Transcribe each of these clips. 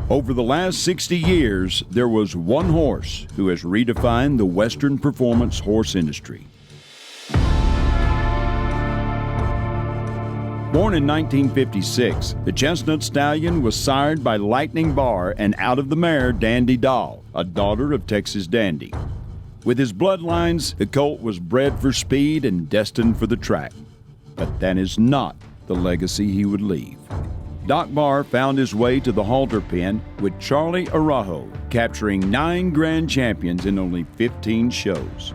Over the last 60 years, there was one horse who has redefined the Western performance horse industry. Born in 1956, the Chestnut Stallion was sired by Lightning Bar and out of the mare Dandy Doll, a daughter of Texas Dandy. With his bloodlines, the colt was bred for speed and destined for the track. But that is not the legacy he would leave. Doc Bar found his way to the halter pen with Charlie Araujo, capturing 9 grand champions in only 15 shows.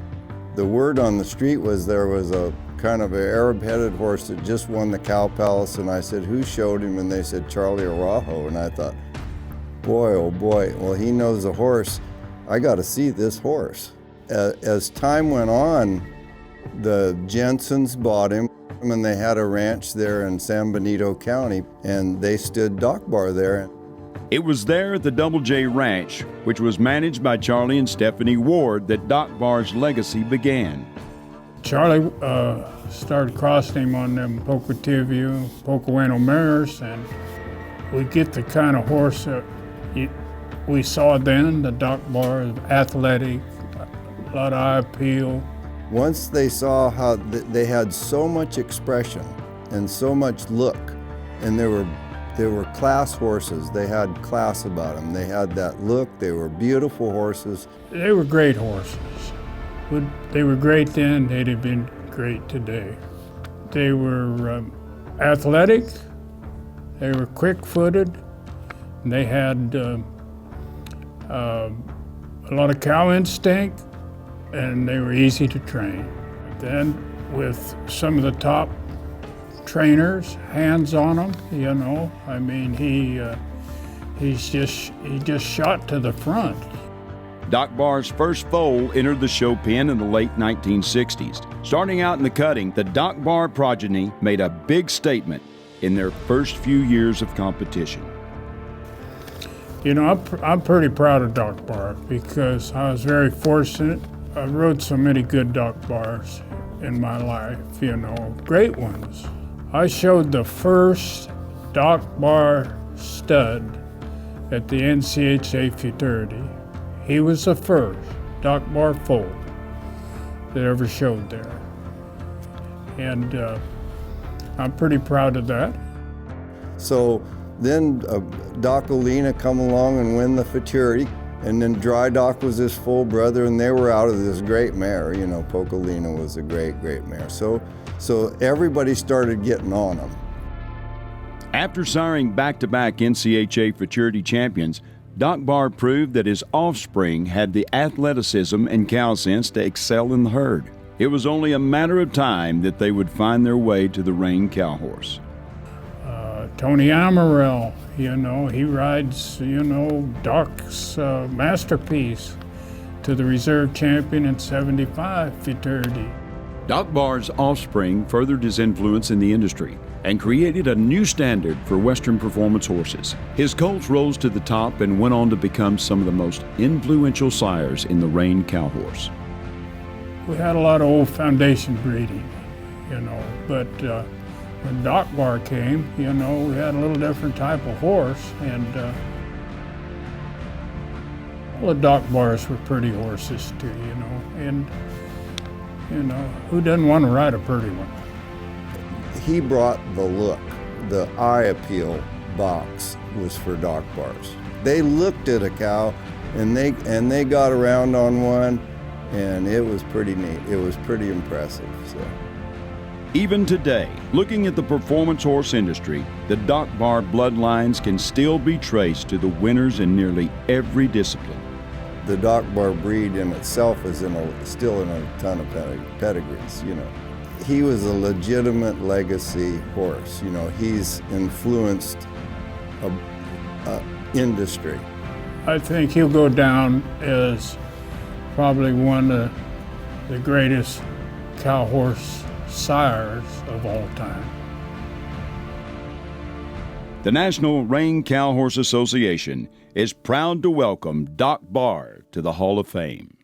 The word on the street was there was a kind of an Arab-headed horse that just won the Cow Palace, and I said, who showed him? And they said, Charlie Araujo. And I thought, boy, oh boy, well, he knows the horse. I got to see this horse. As time went on, the Jensens bought him, and they had a ranch there in San Benito County, and they stood Doc Bar there. It was there at the Double J Ranch, which was managed by Charlie and Stephanie Ward, that Doc Bar's legacy began. Charlie started crossing him on them Pocatello, Pocoano mares, and we get the kind of horse that we saw then, the Doc Bar, athletic, a lot of eye appeal. Once they saw how they had so much expression and so much look, and they were class horses. They had class about them. They had that look. They were beautiful horses. They were great horses. They were great then. They'd have been great today. They were athletic. They were quick-footed. They had a lot of cow instinct, and they were easy to train. Then with some of the top trainers, hands on them, you know, I mean, he just shot to the front. Doc Bar's first foal entered the show pen in the late 1960s. Starting out in the cutting, the Doc Bar progeny made a big statement in their first few years of competition. You know, I'm pretty proud of Doc Bar because I was very fortunate. I rode so many good Doc Bars in my life, you know, great ones. I showed the first Doc Bar stud at the NCHA Futurity. He was the first Doc Bar foal that ever showed there. And I'm pretty proud of that. So then Doc Olina come along and win the Futurity. And then Dry Doc was his full brother, and they were out of this great mare. You know, Pocolina was a great, great mare. So everybody started getting on them. After siring back-to-back NCHA Futurity champions, Doc Bar proved that his offspring had the athleticism and cow sense to excel in the herd. It was only a matter of time that they would find their way to the Reined cow horse. Tony Amaral, you know, he rides, you know, Doc's masterpiece to the reserve champion in '75 Futurity. Doc Bar's offspring furthered his influence in the industry and created a new standard for Western performance horses. His colts rose to the top and went on to become some of the most influential sires in the Reined cow horse. We had a lot of old foundation breeding, you know, but when Doc Bar came, you know, we had a little different type of horse, and well, the Doc Bars were pretty horses too, you know, and you know, who doesn't want to ride a pretty one? He brought the look. The eye appeal box was for Doc Bars. They looked at a cow, and they got around on one, and it was pretty neat. It was pretty impressive. So. Even today, looking at the performance horse industry, the Doc Bar bloodlines can still be traced to the winners in nearly every discipline. The Doc Bar breed in itself is still in a ton of pedigrees, you know. He was a legitimate legacy horse. You know, he's influenced industry. I think he'll go down as probably one of the greatest cow horse sires of all time. The National Reined Cow Horse Association is proud to welcome Doc Bar to the Hall of Fame.